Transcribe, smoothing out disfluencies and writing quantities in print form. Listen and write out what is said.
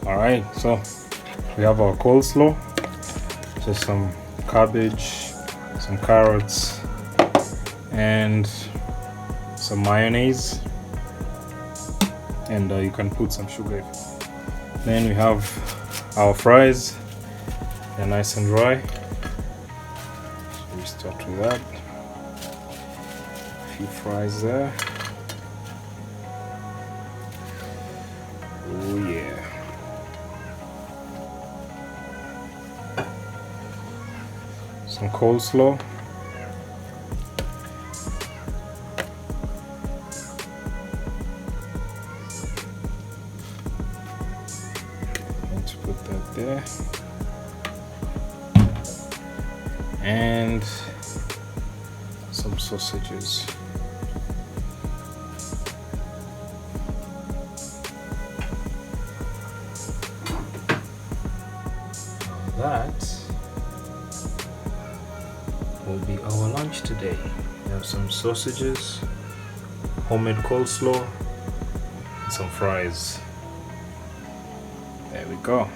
All right, so we have our coleslaw, just some cabbage, some carrots, and some mayonnaise, and you can put some sugar. Then we have our fries. They're nice and dry, so we start with that. A few fries there. Oh yeah. Some coleslaw. Let's put that there. And some sausages. That will be our lunch today. We have some sausages, homemade coleslaw, and some fries. There we go.